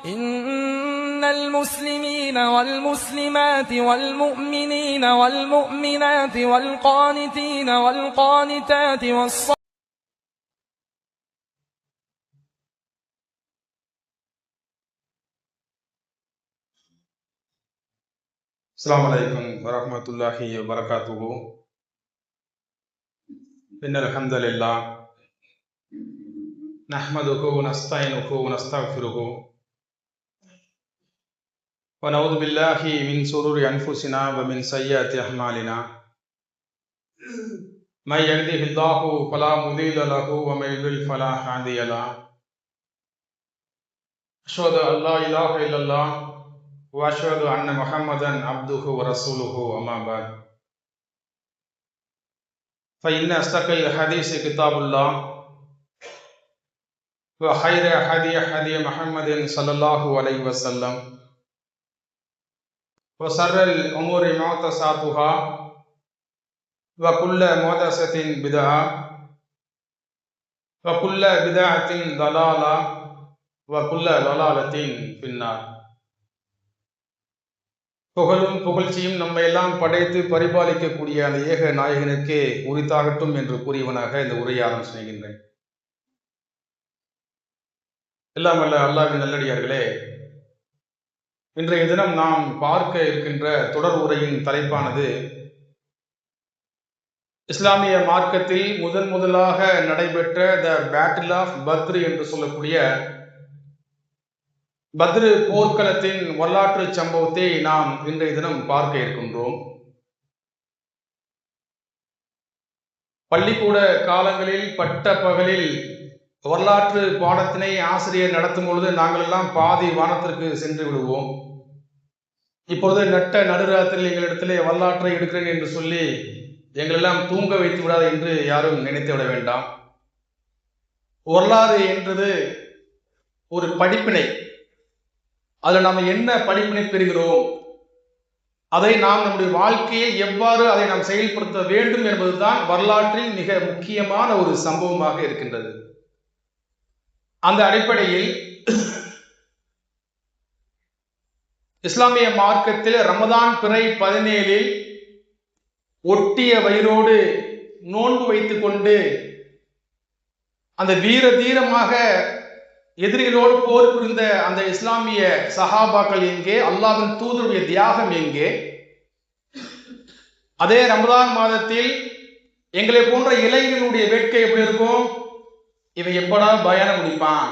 إن المسلمين والمسلمات والمؤمنين والمؤمنات والقانتين والقانتات السلام عليكم ورحمة الله وبركاته. إن الحمد لله نحمده ونستعينه ونستغفره ونعوذ بالله من شرور أنفسنا ومن سيئات أعمالنا. من يهده الله فلا مضل له ومن يضلل فلا هادي له. أشهد أن لا إله إلا الله وأشهد أن محمدا عبده ورسوله أما بعد فإن أصدق الحديث كتاب الله وخير هدي محمد صلى الله عليه وسلم وشر الأمور محدثاتها وكل محدثة بدعة وكل بدعة ضلالة وكل ضلالة في النار. புகழும் புகழ்ச்சியும் நம்ம எல்லாம் படைத்து பரிபாலிக்கக்கூடிய அந்த ஏக நாயகனுக்கே உரித்தாகட்டும் என்று கூறியவனாக இந்த உரையை ஆரம்பம் செய்கின்றேன். எல்லாம் வல்ல அல்லாஹ்வின் நல்லடியார்களே, இன்றைய தினம் நாம் பார்க்க இருக்கின்ற தொடர் உரையின் தலைப்பானது இஸ்லாமிய மார்க்கத்தில் முதலாக நடைபெற்ற த பேட்டில் ஆஃப் பத்ர் என்று சொல்லக்கூடிய பத்ரு போர்க்களத்தின் வரலாற்று சம்பவத்தை நாம் இன்றைய தினம் பார்க்க இருக்கின்றோம். பள்ளிக்கூட காலங்களில் பட்ட பகலில் வரலாற்று பாடத்தினை ஆசிரியர் நடத்தும் பொழுது நாங்கள் எல்லாம் பாதி வானத்திற்கு சென்று விடுவோம். இப்பொழுது நட்ட நடுராத்திரில் எங்களிடத்திலே வரலாற்றை எடுக்கிறேன் என்று சொல்லி எங்களெல்லாம் தூங்க வைத்து விடாது என்று யாரும் நினைத்து விட வேண்டாம். வரலாறு என்றது ஒரு படிப்பினை. அதில் நாம் என்ன படிப்பினை பெறுகிறோம், அதை நாம் நம்முடைய வாழ்க்கையில் எவ்வாறு அதை நாம் செயல்படுத்த வேண்டும் என்பதுதான் வரலாற்றில் மிக முக்கியமான ஒரு சம்பவமாக இருக்கின்றது. அந்த அடிப்படையில் இஸ்லாமிய மார்க்கத்தில் ரமதான் பிறை 17 ஒட்டிய வயிறோடு நோன்பு வைத்துக் கொண்டு அந்த வீர தீரமாக எதிரிகளோடு போர் புரிந்த அந்த இஸ்லாமிய சஹாபாக்கள் எங்கே, அல்லாஹ்வின் தூதருடைய தியாகம் எங்கே? அதே ரமதான் மாதத்தில் எங்களை போன்ற இளைஞர்களுடைய வேட்கை எப்படி இருக்கும்? இவன் எப்படா பயானம் முடிப்பான்,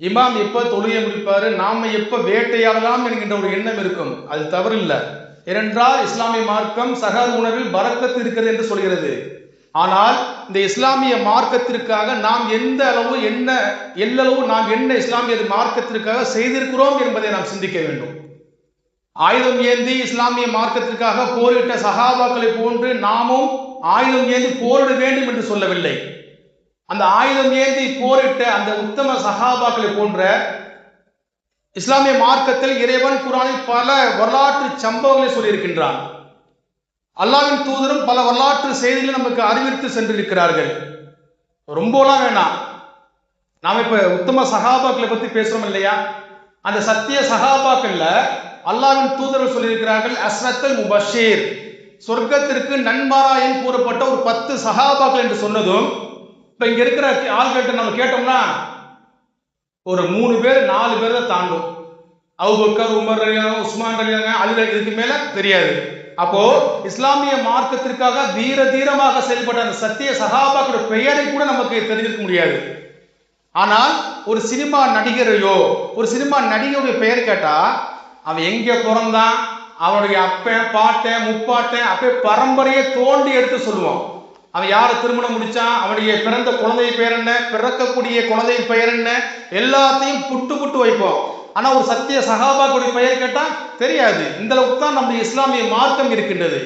இமாம் எப்ப தொழுகை முடிப்பாரு, நாம எப்ப வேட்டையாடலாம் என்கின்ற ஒரு எண்ணம் இருக்கும். அது தவறில்லை. ஏனென்றால் இஸ்லாமிய மார்க்கம் சஹர் உணவில் பரக்கத்து இருக்கிறது என்று சொல்கிறது. ஆனால் இந்த இஸ்லாமிய மார்க்கத்திற்காக நாம் எந்த அளவு எல்லளவு நாம் என்ன இஸ்லாமிய மார்க்கத்திற்காக செய்திருக்கிறோம் என்பதை நாம் சிந்திக்க வேண்டும். ஆயுதம் ஏந்தி இஸ்லாமிய மார்க்கத்திற்காக போரிட்ட சஹாபாக்களை போன்று நாமும் ஆயுதம் ஏந்தி போரிட வேண்டும் என்று சொல்லவில்லை. அந்த ஆயுதம் ஏந்தி போரிட்ட அந்த உத்தம சஹாபாக்களை போன்ற இஸ்லாமிய மார்க்கத்தில் இறைவன் குர்ஆனில் பல வரலாற்று சம்பவங்களை சொல்லியிருக்கின்றான். அல்லாஹ்வின் தூதரும் பல வரலாற்று செய்திகளை நமக்கு அறிவித்து சென்றிருக்கிறார்கள். ரொம்பலாம் வேணாம், நாம் இப்ப உத்தம சஹாபாக்களை பத்தி பேசுறோம் இல்லையா? அந்த சத்திய சஹாபாக்கள்ல அல்லாஹ்வின் தூதர்கள் சொல்லியிருக்கிறார்கள், அஸ்ரத்துல் முபஷீர், சொர்க்கத்திற்கு நன்மாராயம் கூறப்பட்ட ஒரு 10 சஹாபாக்கள் என்று சொன்னதும் இப்ப இங்க இருக்கிற ஆள்கிட்ட நம்ம கேட்டோம்னா ஒரு 3 பேர் 4 பேர் தான் தாண்டும். அபூபக்கர், உமர் ரலியல்லாஹு, உஸ்மான் ரலியல்லாஹு, அலி இதுக்கு மேல தெரியாது. அப்போ இஸ்லாமிய மார்க்கத்திற்காக வீர தீரமாக செயல்பட்ட அந்த சத்திய சஹாபாக்களுடைய பெயரை கூட நமக்கு தெரிஞ்சிருக்க முடியாது. ஆனால் ஒரு சினிமா நடிகரையோ ஒரு சினிமா நடிகருடைய பெயர் கேட்டா அவன் எங்க பிறந்தான், அவனுடைய அப்பன் பாட்டன் முப்பாட்டன் அப்ப பரம்பரையை தோண்டி எடுத்து சொல்லுவான். அவன் யாரை திருமணம் முடிச்சான், அவனுடைய பிறந்த குழந்தை பெயர் என்ன, பிறக்கக்கூடிய குழந்தை பெயர் என்ன, எல்லாத்தையும் புட்டு வைப்போம். ஆனா ஒரு சத்திய சஹாபாக்களுடைய பெயர் கேட்டா தெரியாது. இந்த அளவுக்கு தான் நம்முடைய இஸ்லாமிய மார்க்கம் இருக்கின்றது.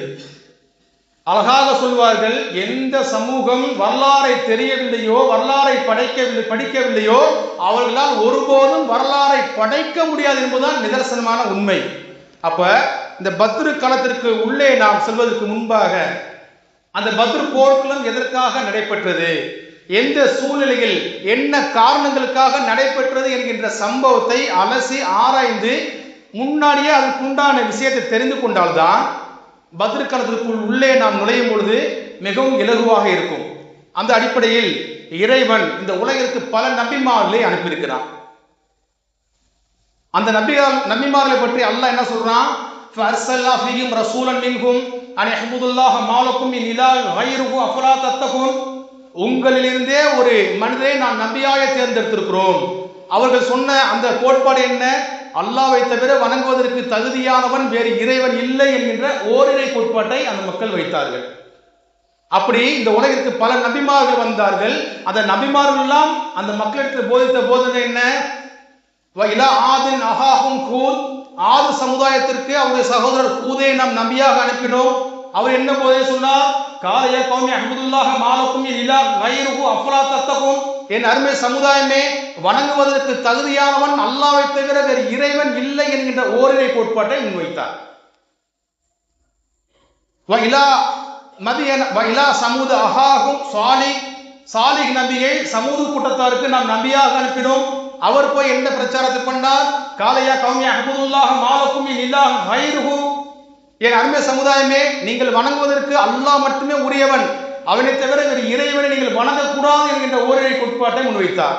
அழகாக சொல்வார்கள், எந்த சமூகம் வரலாறை தெரியவில்லையோ வரலாறை படிக்கவில்லையோ அவர்களால் ஒருபோதும் வரலாறை படைக்க முடியாது என்பதுதான் நிதர்சனமான உண்மை. அப்ப இந்த பத்ரு களத்திற்கு உள்ளே நாம் செல்வதற்கு முன்பாக அந்த பத்ர் போர்க்களம் எதற்காக நடைபெற்றது, எந்த சூழ்நிலையில் என்ன காரணங்களுக்காக நடைபெற்றது என்கின்ற சம்பவத்தை அலசி ஆராய்ந்து முன்னாடியே அதற்குண்டான விஷயத்தை தெரிந்து கொண்டால்தான் பத்ர் களத்திற்குள் உள்ளே நாம் நுழையும் பொழுது மிகவும் இலகுவாக இருக்கும். அந்த அடிப்படையில் இறைவன் இந்த உலகிற்கு பல நபிமார்களை அனுப்பியிருக்கிறான். அந்த நபிமார்களை பற்றி அல்லாஹ் என்ன சொல்றான்? ஃபர்ஸல்னா ஃபீஹிம் ரசூலன் மின்ஹும் அன் இஹ்புதுல்லாஹ மா லக்கும் மின் இலாஹின் கைருஹு அஃபலா தத்தகூன். உங்களிலிருந்தே ஒரு மனிதரை நான் நபியாக தேர்ந்தெடுத்திருக்கிறோம். அவர்கள் சொன்ன அந்த கோட்பாடு என்ன? அல்லாஹ்வை தவிர வணங்குவதற்கு தகுதியானவன் வேறு இறைவன் இல்லை என்கின்ற ஓரிரை கோட்பாட்டை அந்த மக்கள் வைத்தார்கள். அப்படி இந்த உலகிற்கு பல நபிமார்கள் வந்தார்கள். அந்த நபிமார்கள் எல்லாம் அந்த மக்களிடத்தில் போதித்த போதனை என்ன? வஇலா ஆதின் அஹாஹும் ஹூத். ஆது சமுதாயத்திற்கு அவருடைய சகோதரர் ஹூதை நாம் நபியாக அனுப்பினோம். அவர் என்ன போதனை சொன்னார்? காலைய கௌமி அஹ்மதுல்லாஹ மாலக்கும் மின் இலாஹின் கைருஹு அஃபலா தத்தகூன். என் அருமை சமுதாயமே, வணங்குவதற்கு தகுதியானவன் அல்லாஹ்வை தவிர வேறு இறைவன் இல்லை என்கின்ற ஓரிரை கோட்பாட்டை முன்வைத்தார். வஇலா சமூத அஹாஹும் சாலிஹ் நபியை சமூது கூட்டத்தாருக்கு நாம் நபியாக அனுப்பினோம். அவர் போய் என்ன பிரச்சாரத்தை பண்ணார்? காலையா கௌமி அஹ்மதுல்லாஹ மாலக்கும் மின் இலாஹின் கைருஹு. என் அருமை சமுதாயமே, நீங்கள் வணங்குவதற்கு அல்லாஹ் மட்டுமே உரியவன், அவனை தவிர வேறு இறைவனை நீங்கள் வணங்கக்கூடாது என்கின்ற ஓரிரை கோட்பாட்டை முன்வைத்தார்.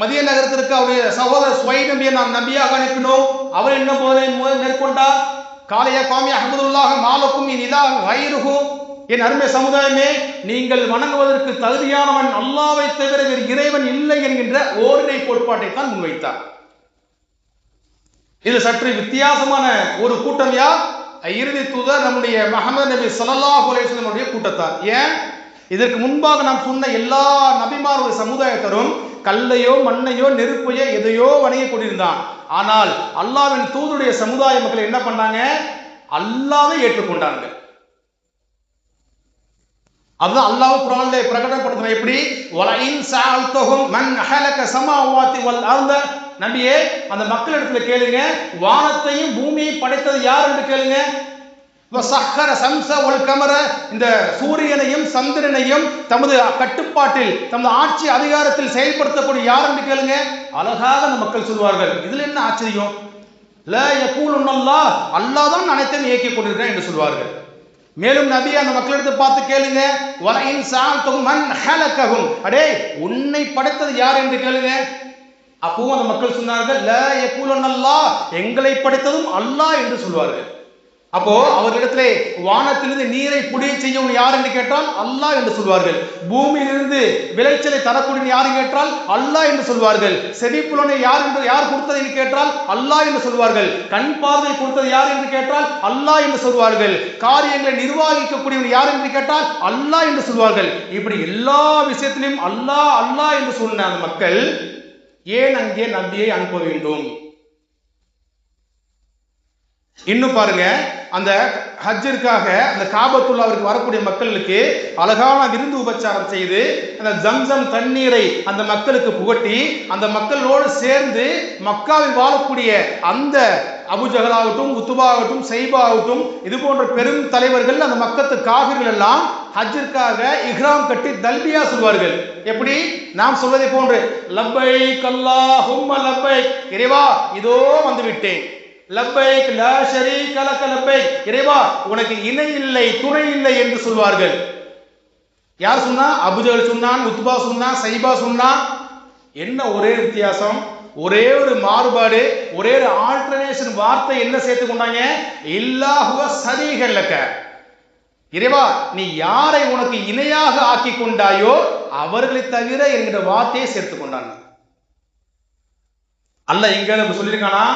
மதிய நகரத்திற்கு அவருடைய சகோதரர் ஸ்வைப் நபியை நாம் நபியாக அனுப்பினோம். அவர் என்ன போதனை மேற்கொண்டார்? காலைய காமி அஹ்மதுல்லாஹ மாலக்கும் மின் இலாஹின் கைருஹு. என் அருமை சமுதாயமே, நீங்கள் வணங்குவதற்கு தகுதியானவன் அல்லாஹ்வை தவிர வேறு இறைவன் இல்லை என்கின்ற ஓரிரை கோட்பாட்டை தான் முன்வைத்தார். இது சற்று வித்தியாசமான ஒரு கூட்டம். யார்? இறுதி தூதர் நம்முடைய முஹம்மது நபி ஸல்லல்லாஹு அலைஹி வஸல்லம் கூட்டத்தார். ஏன்? இதற்கு முன்பாக நாம் சொன்ன எல்லா நபிமாருடைய சமுதாயத்தரும் கல்லையோ மண்ணையோ நெருப்பையோ எதையோ வணங்கி கொண்டிருந்தான். ஆனால் அல்லாஹ்வின் தூதருடைய சமுதாய மக்கள் என்ன பண்ணாங்க? அல்லாஹ்வை ஏற்றுக்கொண்டாங்க. அதுதான் அல்லாஹ் குர்ஆனிலே பிரகடனப்படுத்துறான். எப்படி? வலஇன் சஅல்தஹும் மன் ஹலக ஸமாவாதி வல் அர்த. நபியே, அந்த மக்களிடத்துல கேளுங்க, வானத்தையும் பூமியையும் படைத்தது யார் என்று கேளுங்க. வஸஹர ஸம்ஸ வல் கமர. இந்த சூரியனையும் சந்திரனையும் தமது கட்டுப்பாட்டில் தமது ஆட்சி அதிகாரத்தில் செயல்படுத்தக்கூடிய யார் என்று கேளுங்க. அழகாக அந்த மக்கள் சொல்வார்கள். இதுல என்ன ஆச்சரியம்? லா யகூலுன்னல்லாஹ், அல்லாஹ் தான் அனைத்தையும் இயக்கிக் கொண்டிருக்கிறான் என்று சொல்வார்கள். மேலும் நபி அந்த மக்களிடத்தை பார்த்து கேளுங்க, வலஇன் சஅல்தஹும் மன் ஹலகஹும். அடே, உன்னை படைத்தது யார் என்று கேளுங்க. அப்பவும் அந்த மக்கள் சொன்னார்கள், லா யகூலுன்னல்லாஹ், எங்களை படைத்ததும் அல்லாஹ் என்று சொல்வார்கள். அப்போ அவர்களிடத்திலே வானத்திலிருந்து நீரை புடிய செய்யும் யார் என்று கேட்டால் அல்லாஹ் என்று சொல்வார்கள். பூமியிலிருந்து விளைச்சலை தரக்கூடிய யார் கேட்டால் அல்லாஹ் என்று சொல்வார்கள். செடிப்புலனை யார் கொடுத்தது என்று கேட்டால் அல்லாஹ் என்று சொல்வார்கள். கண் பார்வை கொடுத்தது யார் என்று கேட்டால் அல்லாஹ் என்று சொல்வார்கள். காரியங்களை நிர்வகிக்கக்கூடியவன் யார் என்று கேட்டால் அல்லாஹ் என்று சொல்வார்கள். இப்படி எல்லா விஷயத்திலும் அல்லாஹ் அல்லாஹ் என்று சொன்ன அந்த மக்கள் ஏன் அங்கே நபியை அனுப்ப வேண்டும்? இன்னும் பாருங்க, அந்த ஹஜ்ஜிற்காக அந்த காபத்துல்லாவிற்கு வரக்கூடிய மக்களுக்கு அழகான விருந்து உபச்சாரம் செய்து அந்த ஜம்சம் தண்ணீரை அந்த மக்களுக்கு புகட்டி அந்த மக்களோடு சேர்ந்து மக்காவில் வாழக்கூடிய அந்த அபுஜஹலாகட்டும் உத்துபாகட்டும் சைபாகட்டும் இது போன்ற பெரும் தலைவர்கள் அந்த மக்கத்து காஃபிர்கள் எல்லாம் ஹஜ்ஜிற்காக இஹ்ராம் கட்டி தல்பியா சொல்வார்கள். எப்படி? நாம் சொல்வதை போன்று லப்பைக் அல்லாஹும்ம லப்பைக், இறைவா இதோ வந்து விட்டேன், லப்பைக் லா ஷரீக லக லப்பைக், இறைவா உனக்கு இணை இல்லை துணை இல்லை என்று சொல்வார்கள். யார் சொன்னா? அபூஜஹல் சொன்னான், உத்பா சொன்னான், சைபா சொன்னான். என்ன ஒரே வித்தியாசம், ஒரே ஒரு மாறுபாடு, ஒரே ஒரு ஆல்டர்னேஷன் வார்த்தை என்ன சேர்த்து கொண்டாங்க? இல்லாஹுவ ஷரீகன் லக, இறைவா நீ யாரை உனக்கு இணையாக ஆக்கி கொண்டாயோ அவர்களை தவிர என்கிற வார்த்தையை சேர்த்து கொண்டாங்க. அல்லாஹ் எங்க சொல்லியிருக்கானா?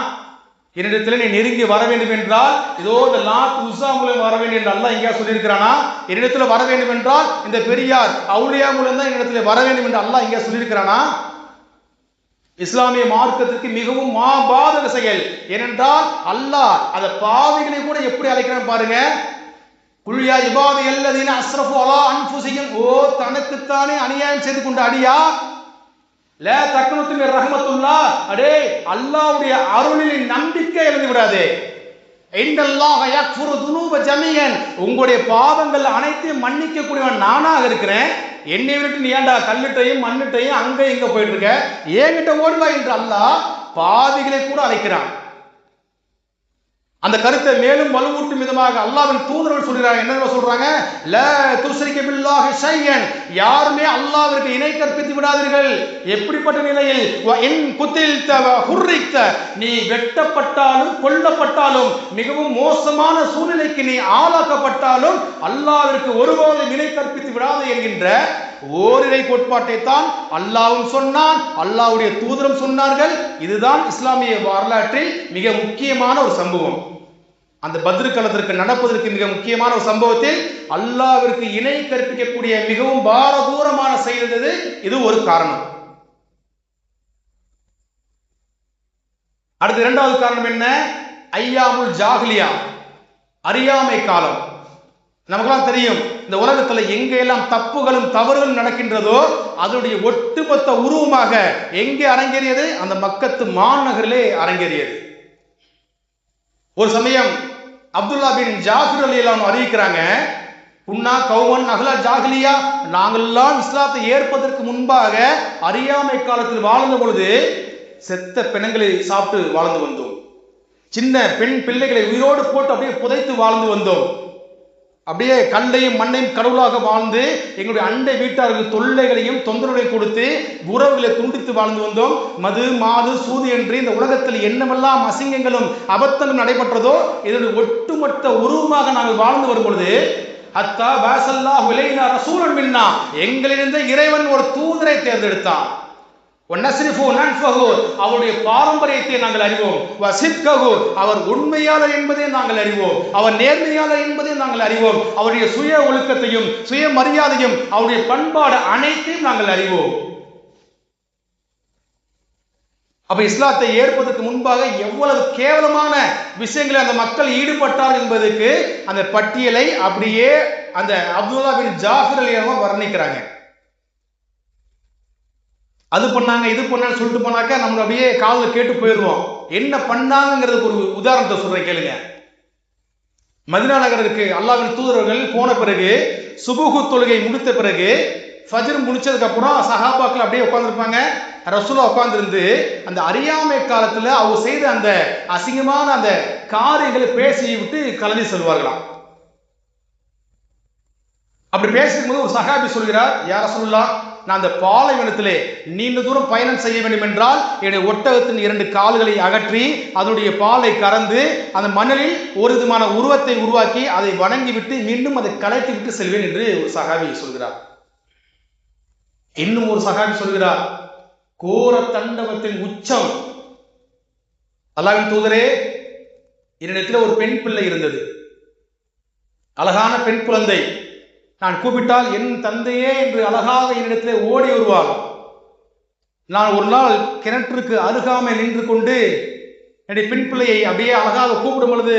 என்னிடத்தில் நீ நெருங்கி வர வேண்டும் என்றால் இதோ இந்த லாத் உஸா மூலம் வர வேண்டும் என்று அல்லாஹ் எங்கேயா சொல்லியிருக்கிறானா? என்னிடத்தில் வர வேண்டும் என்றால் இந்த பெரியார் அவுலியா மூலம் தான் என்னிடத்தில் வர வேண்டும் என்று அல்லாஹ் எங்கேயா சொல்லியிருக்கிறானா? இஸ்லாமிய மார்க்கத்திற்கு மிகவும் மாபாதக செயல். ஏனென்றால் அல்லாஹ் அந்த பாவிகளை கூட எப்படி அழைக்கிறான் பாருங்க. குல்யா இபாதி அல்லதீன அஸ்ரஃபு அலா அன்ஃபுஸிஹிம், ஓ தனக்குத்தானே அநியாயம் செய்து கொண்ட அடியா, லா தக்னது மின் ரஹ்மத்துல்லாஹ், அடே அல்லாஹ்வுடைய அருளில் நம்பிக்கை இழந்து விடாதே. இன்னல்லாஹ யக்ஃபுரு துனூப ஜமீஅன், உங்களுடைய பாவங்கள் அனைத்தையும் மன்னிக்க கூடியவன் நானாக இருக்கிறேன். என்னை விட்டு நீ ஏன்டா கல்லிட்டையும் மண்ணிட்டையும் அங்க இங்க போயிட்டு இருக்க, ஏங்கிட்ட ஓடுவா என்று அல்லாஹ் பாவிகளை கூட அழைக்கிறான். அந்த கருத்தை மேலும் வலுவூட்டும் விதமாக அல்லாஹ்வின் தூதர்கள் சொல்றாங்க. என்ன சொல்றாங்க? லா துஸ்ரிக பில்லாஹி ஷையன், யாருமே அல்லாஹ்விற்கு இணை கற்பித்து விடாதீர்கள். எப்படிப்பட்ட நிலையில்? வ இன் குத்தில்த வ ஹுர்ரிக்த, நீ வெட்டப்பட்டாலும் கொல்லப்பட்டாலும் மிகவும் மோசமான சூழ்நிலைக்கு நீ ஆளாக்கப்பட்டாலும் அல்லாஹ்விற்கு ஒருபோதும் இணை கற்பித்து விடாதே என்கின்ற ஓரிரை கோட்பாட்டை தான் அல்லாஹ்வும் சொன்னான், அல்லாஹ்வுடைய தூதரும் சொன்னார்கள். இதுதான் இஸ்லாமிய வரலாற்றில் மிக முக்கியமான ஒரு சம்பவம். அந்த பத்ர் களத்திற்கு நடப்பதற்கு மிக முக்கியமான ஒரு சம்பவத்தில் அல்லாஹ்விற்கு இணை கற்பிக்கக்கூடிய மிகவும் பாரதூரமான செய்தது இது ஒரு காரணம். அடுத்து இரண்டாவது காரணம் என்ன? ஐயாமுல் ஜாஹிலியா, அறியாமை காலம். நமக்கெல்லாம் தெரியும், இந்த உலகத்துல எங்கெல்லாம் தப்புகளும் தவறுகளும் நடக்கின்றதோ அதனுடைய ஒட்டுமொத்த உருவமாக எங்கே அரங்கேறியது? அந்த மக்கத்து மாநகரிலே அரங்கேறியது. ஒரு சமயம் அப்துல்லா பின் ஜாஃபிர் ரலியல்லாஹு அறிவிக்கிறாங்க, குன்னா கௌமன் அஹ்ல ஜாஹிலியா, நாங்கள்லாம் இஸ்லாத்தை ஏற்பதற்கு முன்பாக அறியாமை காலத்தில் வாழ்ந்த பொழுது செத்த பிணங்களை சாப்பிட்டு வாழ்ந்து வந்தோம். சின்ன பெண் பிள்ளைகளை உயிரோடு போட்டு அப்படியே புதைத்து வாழ்ந்து வந்தோம். அப்படியே கல்லையும் மண்ணையும் கடவுளாக வாழ்ந்து எங்களுடைய அண்டை வீட்டார்களுக்கு தொல்லைகளையும் தொந்தரவுகளையும் கொடுத்து உறவுகளை துண்டித்து வாழ்ந்து வந்தோம். மது மாது சூது என்று இந்த உலகத்தில் என்னவெல்லாம் அசிங்கங்களும் அபத்தங்களும் நடைபெற்றதோ இதனுடைய ஒட்டுமொத்த உருவமாக நாங்கள் வாழ்ந்து வரும் பொழுது அத்தா பாசல்லாஹு இலைனா ரசூலன் மின்னா, எங்களிலிருந்து இறைவன் ஒரு தூதரை தேர்ந்தெடுத்தான். அவருடைய பாரம்பரியத்தை நாங்கள் அறிவோம். அவர் உண்மையாளர் என்பதை நாங்கள் அறிவோம். அவர் நேர்மையாளர் என்பதை நாங்கள் அறிவோம். அவருடைய சுய ஒழுக்கத்தையும் சுய மரியாதையும் அவருடைய பண்பாடு அனைத்தையும் நாங்கள் அறிவோம். அப்ப இஸ்லாத்தை ஏற்பதற்கு முன்பாக எவ்வளவு கேவலமான விஷயங்களை அந்த மக்கள் ஈடுபட்டார் என்பதற்கு அந்த பட்டியலை அப்படியே அந்த அப்துல்லா பின் ஜாஃபிர் ரலியல்லாஹு வர்ணிக்கிறாங்க. அது பண்ணாங்க இது பண்ணான்னு சொல்லிட்டு போனாக்க நம்ம அப்படியே காதுல கேட்டு போயிடுவோம். என்ன பண்ணாங்கிறதுக்கு ஒரு உதாரணத்தை சொல்றேன் கேளுங்க. மதீனா நகருக்கு அல்லாஹ்வின் தூதர்கள் போன பிறகு சுபுஹு தொழுகை முடித்த பிறகு ஃபஜ்ர் முடிச்சதுக்கு அப்புறம் சஹாபாக்கள் அப்படியே உட்கார்ந்துருப்பாங்க. ரசூலுல்லாஹ் உட்கார்ந்திருந்து அந்த அறியாமை காலத்துல அவங்க செய்த அந்த அசிங்கமான அந்த காரியங்களை பேசி விட்டு கலந்து செல்வார்களாம். அப்படி பேசும்போது ஒரு சஹாபி சொல்கிறார், யா ரசூலுல்லாஹ், நான் அந்த பாலைவனத்திலே நீண்ட தூரம் பயணம் செய்ய வேண்டும் என்றால் என்னுடைய ஒட்டகத்தின் 2 கால்களை அகற்றி அதனுடைய பாலை கறந்து அந்த மணலில் ஒரு விதமான உருவத்தை உருவாக்கி அதை வணங்கி விட்டு மீண்டும் அதை கலட்டி விட்டு செல்வேன் என்று ஒரு சஹாபி சொல்கிறார். இன்னும் ஒரு சஹாபி சொல்கிறார், கோர தண்டவத்தின் உச்சம், அல்லாஹ்வின் தூதரே, என்னிடத்தில் ஒரு பெண் பிள்ளை இருந்தது, அழகான பெண் குழந்தை. நான் கூப்பிட்டால் என் தந்தையே என்று அழகாக என்னிடத்திலே ஓடி வருவாள். நான் ஒரு நாள் கிணற்றுக்கு அருகாமை நின்று கொண்டு என்னுடைய பெண் பிள்ளையை அப்படியே அழகாக கூப்பிடும் பொழுது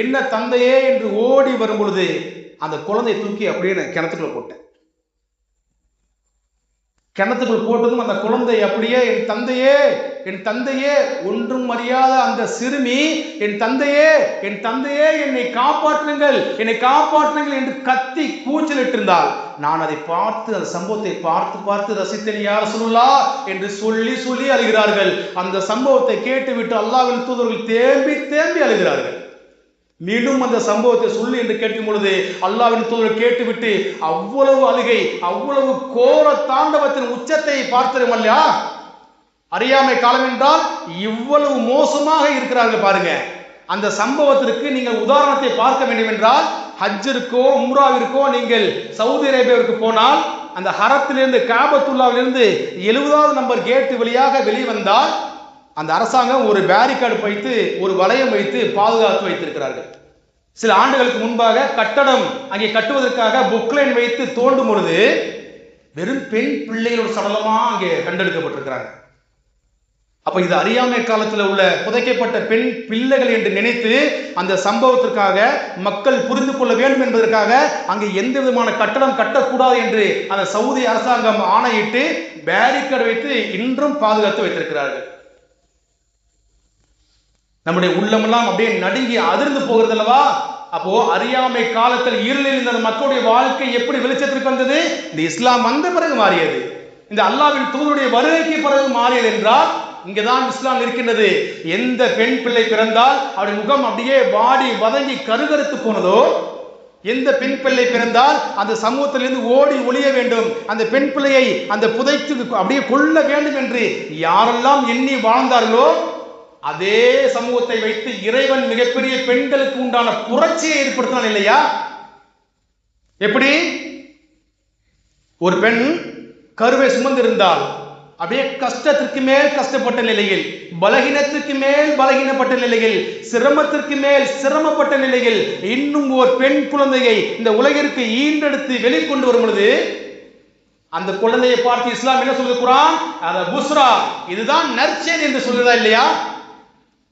என்ன தந்தையே என்று ஓடி வரும் பொழுது அந்த குழந்தையை தூக்கி அப்படியே கிணத்துக்குள்ள போட்டேன். கிணத்துக்குள் போட்டதும் அந்த குழந்தை அப்படியே என் தந்தையே என் தந்தையே, ஒன்றும் அறியாத அந்த சிறுமி என் தந்தையே என் தந்தையே என்னை காப்பாற்றுங்கள் என்னை காப்பாற்றுங்கள் என்று கத்தி கூச்சலிட்டிருந்தாள். நான் அதை பார்த்து அந்த சம்பவத்தை பார்த்து பார்த்து ரசித்தேன். யா ரசூலுல்லாஹ் என்று சொல்லி சொல்லி அழுகிறார்கள். அந்த சம்பவத்தை கேட்டுவிட்டு அல்லாஹ்வின் தூதர்கள் தேம்பி தேம்பி அழுகிறார்கள். மீண்டும் அந்த சம்பவத்தை சொல்லி என்று கேட்கும் பொழுது அல்லாஹ்வின் தூதர் கேட்டுவிட்டு அவ்வளவு அழுகை, அவ்வளவு கோர தாண்டவத்தின் உச்சத்தை பார்த்தோமல்லையா. அறியாமை காலம் என்றால் இவ்வளவு மோசமாக இருக்கிறார்கள் பாருங்க. அந்த சம்பவத்திற்கு நீங்கள் உதாரணத்தை பார்க்க வேண்டும் என்றால் ஹஜ்ஜிற்கோ உம்ராவிற்கோ நீங்கள் சவுதி அரேபியாவிற்கு போனால் அந்த ஹரத்திலிருந்து காபத்துல்லாவிலிருந்து 70வது நம்பர் கேட்டு வழியாக வெளிவந்தால் அந்த அரசாங்கம் ஒரு பேரிகார்டு வைத்து ஒரு வளையம் வைத்து பாதுகாத்து வைத்திருக்கிறார்கள். சில ஆண்டுகளுக்கு முன்பாக கட்டடம் அங்கே கட்டுவதற்காக புக்லைன் வைத்து தோண்டும் பொழுது வெறும் பெண் பிள்ளைகளோட சடலமா அங்கே கண்டெடுக்கப்பட்டிருக்கிறாங்க. அப்ப இது அறியாமை காலத்தில் உள்ள புதைக்கப்பட்ட பெண் பிள்ளைகள் என்று நினைத்து அந்த சம்பவத்திற்காக மக்கள் புரிந்து கொள்ள வேண்டும் என்பதற்காக அங்கே எந்த விதமான கட்டடம் கட்டக்கூடாது என்று அந்த சவுதி அரசாங்கம் ஆணையிட்டு பேரிகார்டு வைத்து இன்றும் பாதுகாத்து வைத்திருக்கிறார்கள். நம்முடைய உள்ளமெல்லாம் அப்படியே நடுங்கி அதிர்ந்து போகிறது அல்லவா? அப்போ அறியாமை காலத்தில் இருளில் இருந்த மக்களுடைய வாழ்க்கை எப்படி வெளிச்சத்திற்கு வந்தது? இந்த இஸ்லாம் வந்த பிறகு மாறியது. இந்த அல்லாஹ்வின் தூதருடைய வருகைக்கு பிறகு மாறியது என்றால் இங்கதான் இஸ்லாம் இருக்கின்றது. எந்த பெண் பிள்ளை பிறந்தால் அவருடைய முகம் அப்படியே வாடி வதங்கி கருகருத்து போனதோ, எந்த பெண் பிள்ளை பிறந்தால் அந்த சமூகத்திலிருந்து ஓடி ஒளிய வேண்டும், அந்த பெண் பிள்ளையை அந்த புதைத்து அப்படியே கொள்ள வேண்டும் என்று யாரெல்லாம் எண்ணி வாழ்ந்தார்களோ அதே சமூகத்தை வைத்து இறைவன் மிகப்பெரிய பெண்களுக்கு உண்டான புரட்சியை ஏற்படுத்தினான் இல்லையா? எப்படி? ஒரு பெண் கருவை சுமந்திருந்தால் அப்படியே கஷ்டத்திற்கு மேல் கஷ்டப்பட்ட நிலையில், பலகீனத்திற்கு மேல் பலகீனப்பட்ட நிலையில், சிரமத்திற்கு மேல் சிரமப்பட்ட நிலையில் இன்னும் ஒரு பெண் குழந்தையை இந்த உலகிற்கு ஈண்டெடுத்து வெளிக்கொண்டு வரும் பொழுது அந்த குழந்தையை பார்த்து இஸ்லாம் என்ன சொல்லுது? குர்ஆன் அத புஸ்ரா, இதுதான் நற்செய்தி என்று சொல்லுதா இல்லையா?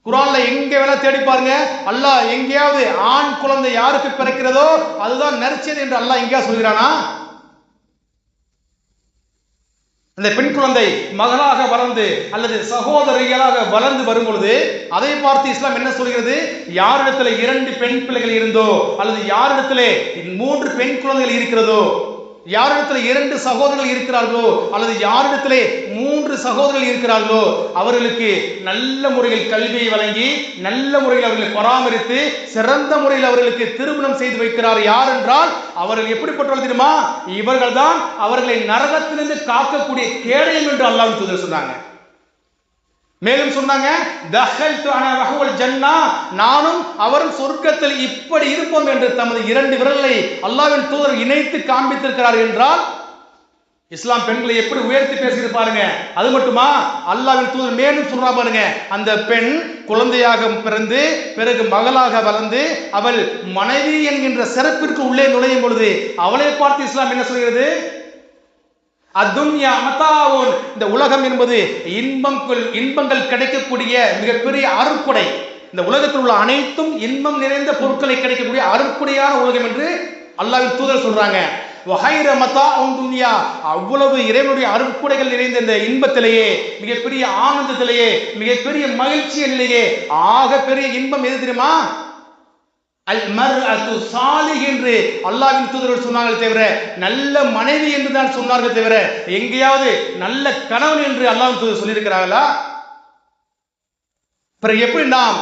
குர்ஆன்ல எங்க வேணா தேடி பாருங்க, அல்லாஹ் எங்கேயாவது ஆண் குழந்தை யாருக்கு பிறக்கிறதோ அதுதான் நற்செய்தி என்று அல்லாஹ் எங்கேயா சொல்கிறானா? அந்த பெண் குழந்தை மகளாக வளர்ந்து அல்லது சகோதரிகளாக வளர்ந்து வரும் பொழுது அதை பார்த்து இஸ்லாம் என்ன சொல்கிறது? யாரிடத்துல 2 பெண் பிள்ளைகள் இருந்தோ அல்லது யாரிடத்துல 3 பெண் குழந்தைகள் இருக்கிறதோ, யாரிடத்துல 2 சகோதரர்கள் இருக்கிறார்களோ அல்லது யாரிடத்துல 3 சகோதரர்கள் இருக்கிறார்களோ அவர்களுக்கு நல்ல முறையில் கல்வியை வழங்கி நல்ல முறையில் அவர்களை பராமரித்து சிறந்த முறையில் அவர்களுக்கு திருமணம் செய்து வைக்கிறார். யார் என்றால் அவர்கள் எப்படிப்பட்டவர்கள் தெரியுமா? இவர்கள் தான் அவர்களை நரகத்திலிருந்து காக்கக்கூடிய கேடயம் என்று அல்லாஹ்வின் தூதர் சொன்னாங்க. மேலும் சொன்னாங்க, தஹல்து அனா வஹுவல் ஜன்னா, நானும் அவரும் சொர்க்கத்தில் இப்படி இருப்போம் என்று தமது 2 விரல்களை அல்லாஹ்வின் தூதர் இணைத்து காண்பித்திருக்கிறார் என்றால் இஸ்லாம் பெண்களை எப்படி உயர்த்தி பேசிட்டு பாருங்க. அது மட்டுமா, அல்லாஹ்வின் தூதர் மேலும் சொல்றா பாருங்க, அந்த பெண் குழந்தையாக பிறந்து பிறகு மகளாக வளர்ந்து அவள் மனைவி என்கின்ற சிறப்பிற்கு உள்ளே நுழையும் பொழுது அவளை பார்த்து இஸ்லாம் என்ன சொல்கிறது? அத்துன்யா மதாவுன், இந்த உலகம் என்பது இன்பங்கள் கிடைக்கக்கூடிய மிகப்பெரிய அருட்கொடை. இந்த உலகத்தில் உள்ள அனைத்தும் இன்பம் நிறைந்த பொருட்களை கிடைக்கக்கூடிய அருட்கொடையான உலகம் என்று அல்லாஹ்வின் தூதர் சொல்றாங்க. வஹைர மதாஉன் துன்யா, அவ்வளவு இறைவனுடைய அருட்கொடைகள் நிறைந்த இந்த இன்பத்திலேயே மிகப்பெரிய ஆனந்தத்திலேயே மிகப்பெரிய மகிழ்ச்சியிலேயே ஆக பெரிய இன்பம் எது தெரியுமா? அல் மர்அத்து சாலிஹ் என்று அல்லாஹ்வின் தூதர் சொன்னார்கள் தவிர நல்ல மனைவி என்று தான் சொன்னார்கள் தவிர எங்கேயாவது நல்ல கணவன் என்று அல்லாஹ்வின் தூதர் சொல்லியிருக்கிறார்களா? பிறகு எப்படி நாம்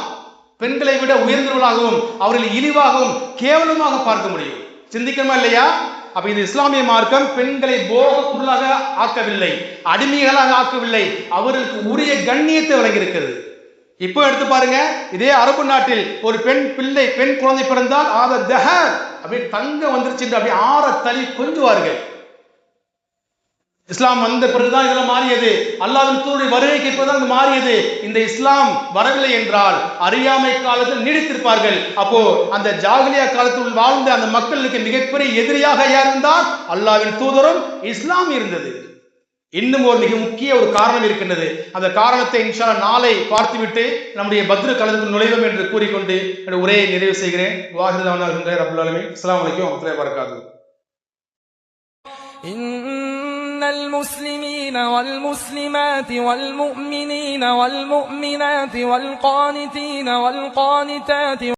பெண்களை விட உயர்ந்தவர்களாகவும் அவர்களை இழிவாகவும் கேவலமாக பார்க்க முடியும்? சிந்திக்கணுமா இல்லையா? அப்ப இந்த இஸ்லாமிய மார்க்கம் பெண்களை போக பொருளாக ஆக்கவில்லை, அடிமைகளாக ஆக்கவில்லை, அவர்களுக்கு உரிய கண்ணியத்தை வழங்கியிருக்கிறது. இப்போ எடுத்து பாருங்க, இதே அரபு நாட்டில் ஒரு பெண் குழந்தை பிறந்தால் அப்படியே தங்க வந்துருச்சு என்று அப்படி ஆற தள்ளி கொஞ்சுவார்கள். இஸ்லாம் வந்த பிறகுதான் இதெல்லாம் மாறியது. அல்லாஹ்வின் தூதருடைய வருகைக்கு பிறகுதான் இது மாறியது. இந்த இஸ்லாம் வரவில்லை என்றால் அறியாமை காலத்தில் நீடித்திருப்பார்கள். அப்போ அந்த ஜாகிலியா காலத்தில் வாழ்ந்த அந்த மக்களுக்கு மிகப்பெரிய எதிரியாக யார் இருந்தால் அல்லாஹ்வின் தூதரும் இஸ்லாம் இருந்தது. இன்னும் ஒரு மிக முக்கிய ஒரு காரணம் இருக்கின்றது. அந்த காரணத்தை இன்ஷா அல்லாஹ் நாளை பார்த்துவிட்டு நம்முடைய பத்ரு கலந்துக்கு நுழைவோம் என்று கூறிக்கொண்டு உரையை நிறைவு செய்கிறேன். வாஹிர் தஅவானா ரப்பில் ஆலமீன். அஸ்ஸலாமு அலைக்கும் வரஹ்மத்துல்லாஹி வபரகாத்துஹு. இன்னல் முஸ்லிமீன வல் முஸ்லிமாத்தி வல் முஃமினீன வல் முஃமினாத்தி வல் கானிதீன வல் கானிதாத்தி